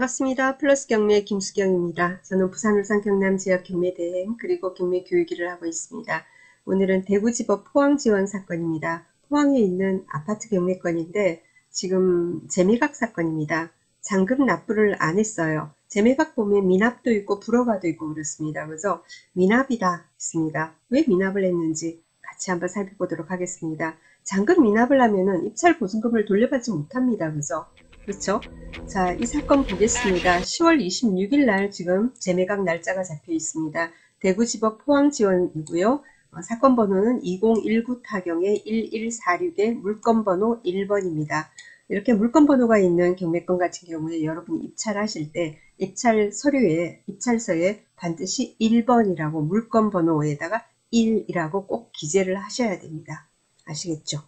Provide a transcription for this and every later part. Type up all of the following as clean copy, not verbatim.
반갑습니다. 플러스 경매 김수경입니다. 저는 부산, 울산, 경남 지역 경매 대행 그리고 경매 교육 일을 하고 있습니다. 오늘은 대구지법 포항 지원 사건입니다. 포항에 있는 아파트 경매건인데 지금 재매각 사건입니다. 잔금 납부를 안 했어요. 재매각 보면 미납도 있고 불허가도 있고 그렇습니다. 그래서 미납이다 했습니다. 왜 미납을 했는지 같이 한번 살펴보도록 하겠습니다. 잔금 미납을 하면은 입찰 보증금을 돌려받지 못합니다. 그렇죠? 자, 이 사건 보겠습니다. 10월 26일 날 지금 재매각 날짜가 잡혀 있습니다. 대구지법 포항지원이고요. 사건 번호는 2019 타경의 1146의 물건 번호 1번입니다. 이렇게 물건 번호가 있는 경매건 같은 경우에 여러분이 입찰하실 때 입찰 서류에 입찰서에 반드시 1번이라고 물건 번호에다가 1이라고 꼭 기재를 하셔야 됩니다. 아시겠죠?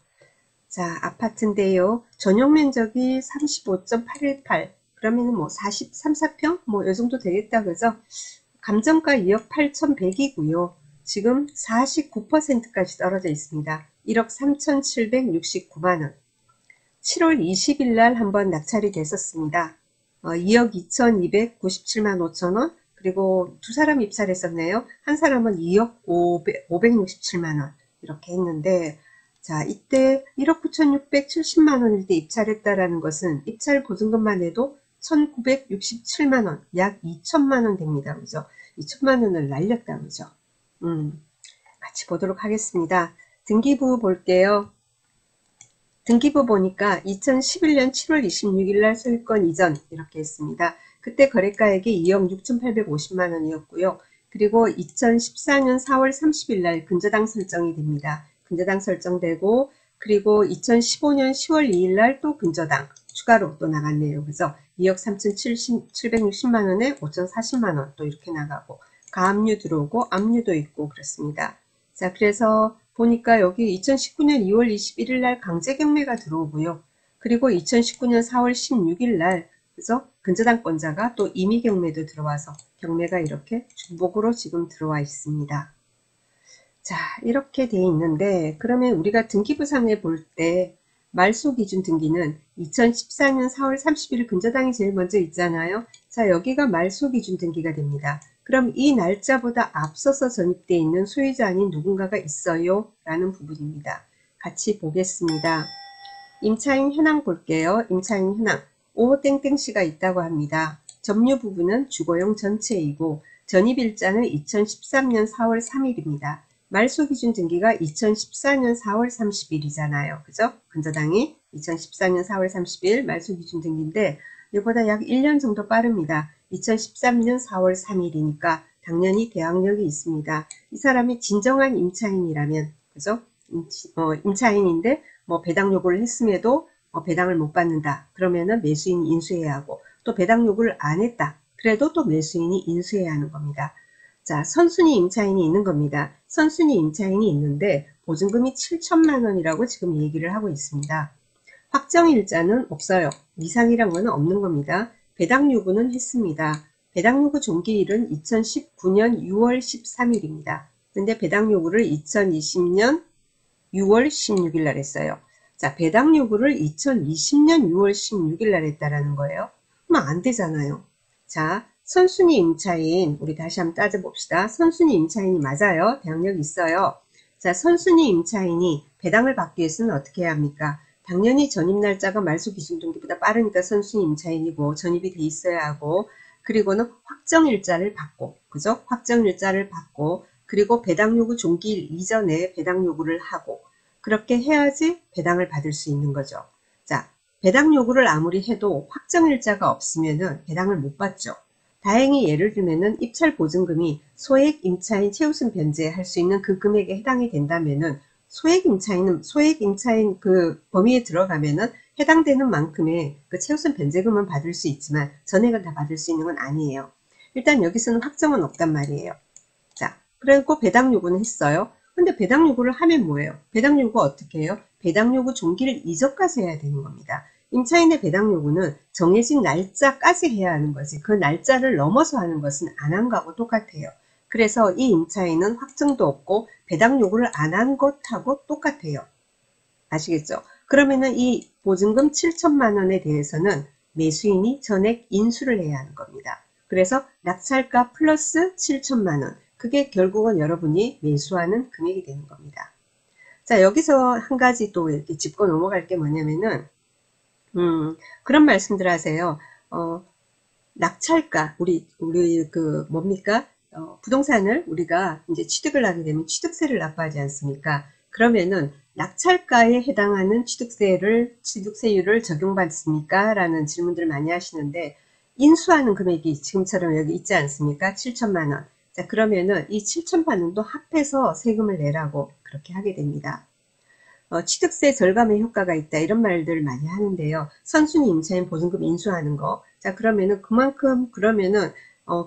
자, 아파트인데요. 전용 면적이 35.818. 그러면은 뭐 43, 4평? 뭐 요 정도 되겠다. 그죠? 감정가 2억 8,100이고요. 지금 49%까지 떨어져 있습니다. 1억 3,769만원. 7월 20일 날 한번 낙찰이 됐었습니다. 2억 2,297만 5천원. 그리고 두 사람 입찰했었네요. 한 사람은 2억 567만원. 이렇게 했는데, 자, 이때 1억 9,670만원일 때 입찰했다라는 것은 입찰 보증금만 해도 1,967만원, 약 2천만원 됩니다. 그죠? 2천만원을 날렸다. 그죠? 같이 보도록 하겠습니다. 등기부 볼게요. 등기부 보니까 2011년 7월 26일 날 소유권 이전 이렇게 했습니다. 그때 거래가액이 2억 6,850만원이었고요. 그리고 2014년 4월 30일 날 근저당 설정이 됩니다. 근저당 설정되고, 그리고 2015년 10월 2일 날 또 근저당 추가로 또 나갔네요. 그래서 2억 3,760만원에 5,040만원 또 이렇게 나가고, 가압류 들어오고 압류도 있고 그렇습니다. 자, 그래서 보니까 여기 2019년 2월 21일 날 강제 경매가 들어오고요. 그리고 2019년 4월 16일 날 그래서 근저당권자가 또 임의 경매도 들어와서 경매가 이렇게 중복으로 지금 들어와 있습니다. 자, 이렇게 돼 있는데, 그러면 우리가 등기부상에 볼 때 말소 기준 등기는 2014년 4월 30일 근저당이 제일 먼저 있잖아요. 자, 여기가 말소 기준 등기가 됩니다. 그럼 이 날짜보다 앞서서 전입되어 있는 소유자 아닌 누군가가 있어요? 라는 부분입니다. 같이 보겠습니다. 임차인 현황 볼게요. 임차인 현황. 오땡땡씨가 있다고 합니다. 점유 부분은 주거용 전체이고 전입일자는 2013년 4월 3일입니다. 말소 기준 등기가 2014년 4월 30일이잖아요. 그죠? 근저당이 2014년 4월 30일 말소 기준 등기인데 이보다 약 1년 정도 빠릅니다. 2013년 4월 3일이니까 당연히 계약력이 있습니다. 이 사람이 진정한 임차인이라면, 그죠? 임차인인데 뭐 배당 요구를 했음에도 배당을 못 받는다. 그러면은 매수인이 인수해야 하고, 또 배당 요구를 안 했다. 그래도 또 매수인이 인수해야 하는 겁니다. 자, 선순위 임차인이 있는 겁니다. 선순위 임차인이 있는데 보증금이 7천만 원이라고 지금 얘기를 하고 있습니다. 확정일자는 없어요. 미상이란 건 없는 겁니다. 배당 요구는 했습니다. 배당 요구 종기일은 2019년 6월 13일입니다. 근데 배당 요구를 2020년 6월 16일 날 했어요. 자, 배당 요구를 2020년 6월 16일 날 했다라는 거예요. 그럼 안 되잖아요. 자, 선순위 임차인, 우리 다시 한번 따져봅시다. 선순위 임차인이 맞아요. 대항력 있어요. 자, 선순위 임차인이 배당을 받기 위해서는 어떻게 해야 합니까? 당연히 전입 날짜가 말소 기준 등기보다 빠르니까 선순위 임차인이고 전입이 돼 있어야 하고, 그리고는 확정일자를 받고, 그죠? 확정일자를 받고, 그리고 배당 요구 종기일 이전에 배당 요구를 하고, 그렇게 해야지 배당을 받을 수 있는 거죠. 자, 배당 요구를 아무리 해도 확정일자가 없으면은 배당을 못 받죠. 다행히 예를 들면은 입찰 보증금이 소액 임차인 최우선 변제할 수 있는 그 금액에 해당이 된다면은 소액 임차인 그 범위에 들어가면은 해당되는 만큼의 그 최우선 변제금은 받을 수 있지만 전액을 다 받을 수 있는 건 아니에요. 일단 여기서는 확정은 없단 말이에요. 자, 그리고 배당 요구는 했어요. 근데 배당 요구를 하면 뭐예요? 배당 요구 어떻게 해요? 배당 요구 종기를 이전까지 해야 되는 겁니다. 임차인의 배당 요구는 정해진 날짜까지 해야 하는 거지, 그 날짜를 넘어서 하는 것은 안 한 거하고 똑같아요. 그래서 이 임차인은 확정도 없고 배당 요구를 안 한 것하고 똑같아요. 아시겠죠? 그러면은 이 보증금 7천만 원에 대해서는 매수인이 전액 인수를 해야 하는 겁니다. 그래서 낙찰가 플러스 7천만 원. 그게 결국은 여러분이 매수하는 금액이 되는 겁니다. 자, 여기서 한 가지 또 이렇게 짚고 넘어갈 게 뭐냐면은, 그런 말씀들 하세요. 낙찰가, 우리 뭡니까? 부동산을 우리가 이제 취득을 하게 되면 취득세를 납부하지 않습니까? 그러면은 낙찰가에 해당하는 취득세율을 적용받습니까? 라는 질문들을 많이 하시는데, 인수하는 금액이 지금처럼 여기 있지 않습니까? 7천만 원. 자, 그러면은 이 7천만 원도 합해서 세금을 내라고 그렇게 하게 됩니다. 취득세 절감의 효과가 있다 이런 말들 많이 하는데요. 선순위 임차인 보증금 인수하는 거. 자, 그러면은 그만큼 그러면은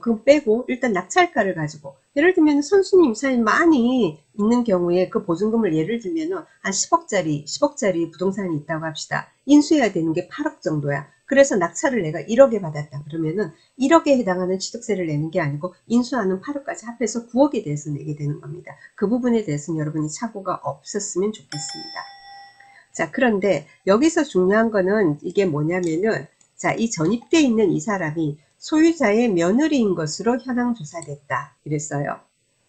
그거 빼고 일단 낙찰가를 가지고 예를 들면 선순위 임차인 많이 있는 경우에 그 보증금을 예를 들면은 한 10억짜리 부동산이 있다고 합시다. 인수해야 되는 게 8억 정도야. 그래서 낙찰을 내가 1억에 받았다. 그러면은 1억에 해당하는 취득세를 내는 게 아니고 인수하는 8억까지 합해서 9억에 대해서 내게 되는 겁니다. 그 부분에 대해서는 여러분이 착오가 없었으면 좋겠습니다. 자, 그런데 여기서 중요한 거는 이게 뭐냐면은 자, 이 전입돼 있는 이 사람이 소유자의 며느리인 것으로 현황 조사됐다. 이랬어요.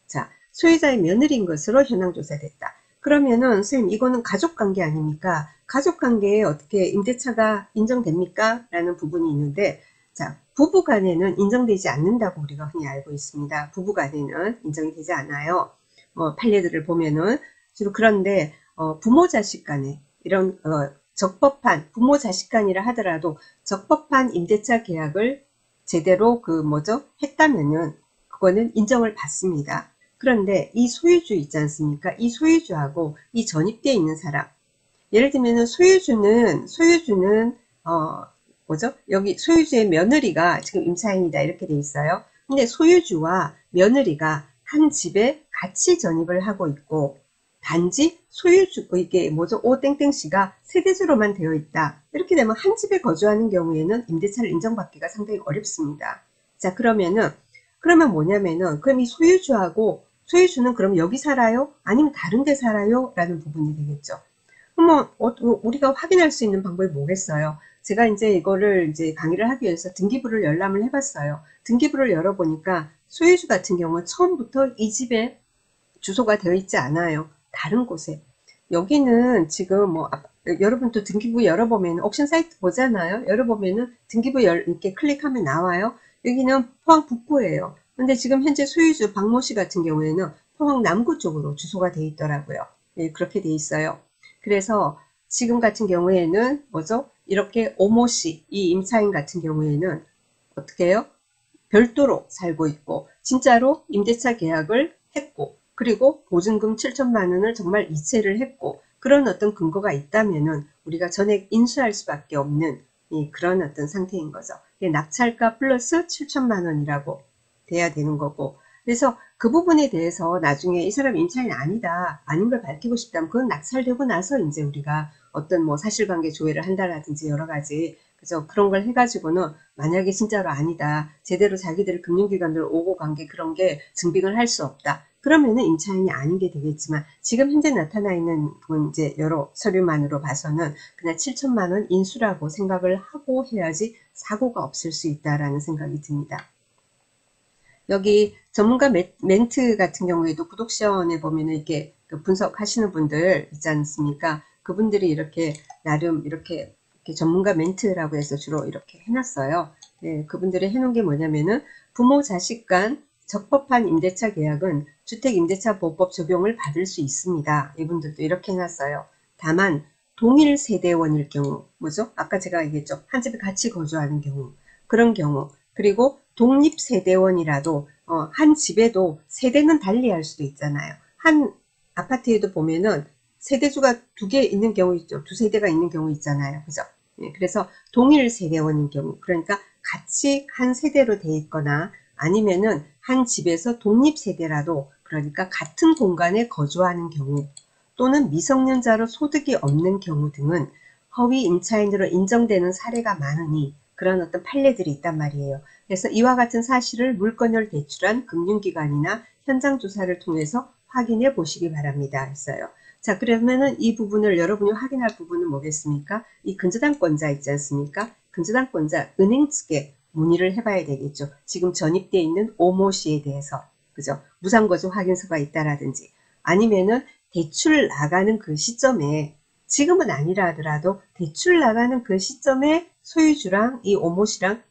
자, 소유자의 며느리인 것으로 현황 조사됐다. 그러면은 선생님 이거는 가족관계 아닙니까? 가족관계에 어떻게 임대차가 인정됩니까? 라는 부분이 있는데 자, 부부간에는 인정되지 않는다고 우리가 흔히 알고 있습니다. 부부간에는 인정이 되지 않아요. 판례들을 보면은 주로 그런데 부모 자식 간에 이런 적법한 부모 자식 간이라 하더라도 적법한 임대차 계약을 제대로 했다면은 그거는 인정을 받습니다. 그런데 이 소유주 있지 않습니까? 이 소유주하고 이 전입되어 있는 사람 예를 들면은 소유주는 여기 소유주의 며느리가 지금 임차인이다 이렇게 돼 있어요. 근데 소유주와 며느리가 한 집에 같이 전입을 하고 있고 단지 소유주 이게 오땡땡씨가 세대주로만 되어 있다. 이렇게 되면 한 집에 거주하는 경우에는 임대차를 인정받기가 상당히 어렵습니다. 자, 그러면 뭐냐면은 그럼 이 소유주는 그럼 여기 살아요? 아니면 다른 데 살아요? 라는 부분이 되겠죠. 그러면 우리가 확인할 수 있는 방법이 뭐겠어요? 제가 이제 이거를 이제 강의를 하기 위해서 등기부를 열람을 해봤어요. 등기부를 열어보니까 소유주 같은 경우는 처음부터 이 집에 주소가 되어 있지 않아요. 다른 곳에. 여기는 지금 여러분도 등기부 열어보면 옥션 사이트 보잖아요. 열어보면은 등기부 이렇게 클릭하면 나와요. 여기는 포항 북부예요. 근데 지금 현재 소유주 박모 씨 같은 경우에는 포항 남구 쪽으로 주소가 되어 있더라고요. 예, 그렇게 되어 있어요. 그래서 지금 같은 경우에는 이렇게 오모 씨, 이 임차인 같은 경우에는 어떻게 해요? 별도로 살고 있고 진짜로 임대차 계약을 했고 그리고 보증금 7천만 원을 정말 이체를 했고 그런 어떤 근거가 있다면은 우리가 전액 인수할 수밖에 없는 그런 어떤 상태인 거죠. 낙찰가 플러스 7천만 원이라고 돼야 되는 거고 그래서 그 부분에 대해서 나중에 이 사람이 임차인이 아닌 걸 밝히고 싶다면 그건 낙찰되고 나서 이제 우리가 어떤 사실관계 조회를 한다라든지 여러 가지 그죠? 그런 걸 해가지고는 만약에 진짜로 아니다. 제대로 자기들 금융기관들 오고 간 게 그런 게 증빙을 할 수 없다. 그러면은 임차인이 아닌 게 되겠지만 지금 현재 나타나 있는 이제 여러 서류만으로 봐서는 그냥 7천만 원 인수라고 생각을 하고 해야지 사고가 없을 수 있다라는 생각이 듭니다. 여기 전문가 멘트 같은 경우에도 구독시원에 보면은 이렇게 분석하시는 분들 있지 않습니까? 그분들이 이렇게 나름 이렇게 전문가 멘트라고 해서 주로 이렇게 해놨어요. 네, 그분들이 해놓은 게 뭐냐면은 부모 자식 간 적법한 임대차 계약은 주택임대차보호법 적용을 받을 수 있습니다. 이분들도 이렇게 해놨어요. 다만 동일 세대원일 경우 아까 제가 얘기했죠. 한 집에 같이 거주하는 경우 그런 경우 그리고 독립세대원이라도 한 집에도 세대는 달리할 수도 있잖아요. 한 아파트에도 보면은 세대주가 두 개 있는 경우 있죠. 두 세대가 있는 경우 있잖아요. 그죠? 네, 그래서 동일 세대원인 경우 그러니까 같이 한 세대로 돼 있거나 아니면은 한 집에서 독립세대라도 그러니까 같은 공간에 거주하는 경우 또는 미성년자로 소득이 없는 경우 등은 허위 임차인으로 인정되는 사례가 많으니 그런 어떤 판례들이 있단 말이에요. 그래서 이와 같은 사실을 물건을 대출한 금융기관이나 현장 조사를 통해서 확인해 보시기 바랍니다. 했어요. 자, 그러면은 이 부분을 여러분이 확인할 부분은 뭐겠습니까? 이 근저당권자 있지 않습니까? 근저당권자 은행 측에 문의를 해봐야 되겠죠. 지금 전입되어 있는 오모 씨에 대해서, 그죠? 무상거주 확인서가 있다라든지, 아니면은 대출 나가는 그 시점에, 지금은 아니라 하더라도 대출 나가는 그 시점에 소유주랑 이 오모 씨랑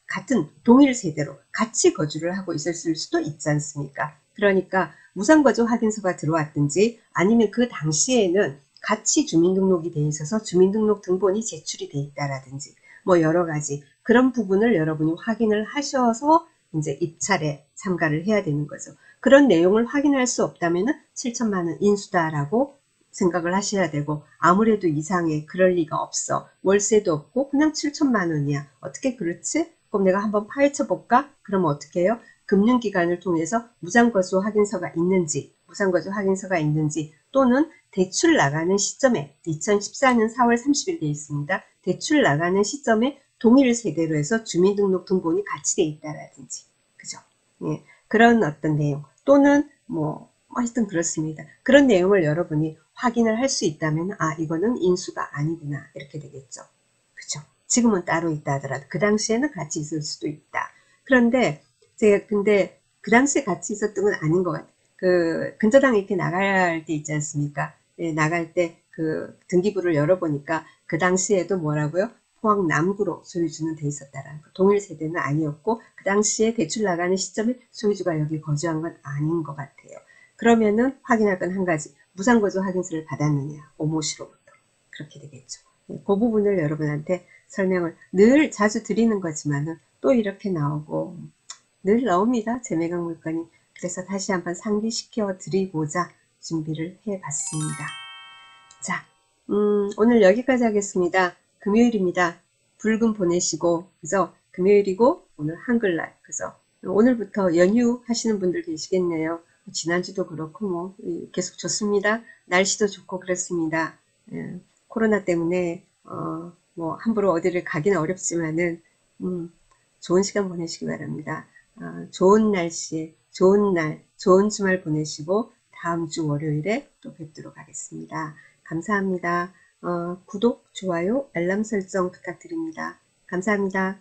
같은 동일 세대로 같이 거주를 하고 있었을 수도 있지 않습니까? 그러니까 무상거주 확인서가 들어왔든지, 아니면 그 당시에는 같이 주민등록이 돼 있어서 주민등록 등본이 제출이 돼 있다라든지, 뭐 여러 가지 그런 부분을 여러분이 확인을 하셔서 이제 입찰에 참가를 해야 되는 거죠. 그런 내용을 확인할 수 없다면 7천만 원 인수다라고 생각을 하셔야 되고, 아무래도 이상해, 그럴 리가 없어, 월세도 없고 그냥 7천만 원이야, 어떻게 그렇지? 그럼 내가 한번 파헤쳐 볼까? 그럼 어떻게 해요? 금융기관을 통해서 무상거주 확인서가 있는지, 또는 대출 나가는 시점에 2014년 4월 30일 되어 있습니다. 대출 나가는 시점에 동일 세대로 해서 주민등록 등본이 같이 되어 있다라든지, 그죠? 예, 그런 어떤 내용, 또는 하여튼 그렇습니다. 그런 내용을 여러분이 확인을 할 수 있다면, 아, 이거는 인수가 아니구나, 이렇게 되겠죠. 그죠? 지금은 따로 있다 하더라도 그 당시에는 같이 있을 수도 있다. 그런데 근데 그 당시에 같이 있었던 건 아닌 것 같아요. 그 근저당 이렇게 나갈 때 있지 않습니까? 예, 나갈 때 그 등기부를 열어보니까 그 당시에도 뭐라고요? 포항 남구로 소유주는 돼 있었다라는 거. 동일 세대는 아니었고, 그 당시에 대출 나가는 시점에 소유주가 여기 거주한 건 아닌 것 같아요. 그러면은 확인할 건 한 가지, 무상거주 확인서를 받았느냐, 오모시로부터. 그렇게 되겠죠. 예, 그 부분을 여러분한테 설명을 늘 자주 드리는 거지만은 또 이렇게 나오고 늘 나옵니다. 재매각 물건이. 그래서 다시 한번 상기시켜 드리고자 준비를 해 봤습니다. 자, 오늘 여기까지 하겠습니다. 금요일입니다. 붉은 보내시고, 그죠? 금요일이고 오늘 한글날, 그죠? 오늘부터 연휴 하시는 분들 계시겠네요. 지난주도 그렇고 계속 좋습니다. 날씨도 좋고 그렇습니다. 예, 코로나 때문에 함부로 어디를 가기는 어렵지만은 좋은 시간 보내시기 바랍니다. 좋은 날씨에 좋은 날, 좋은 주말 보내시고 다음 주 월요일에 또 뵙도록 하겠습니다. 감사합니다. 구독, 좋아요, 알람 설정 부탁드립니다. 감사합니다.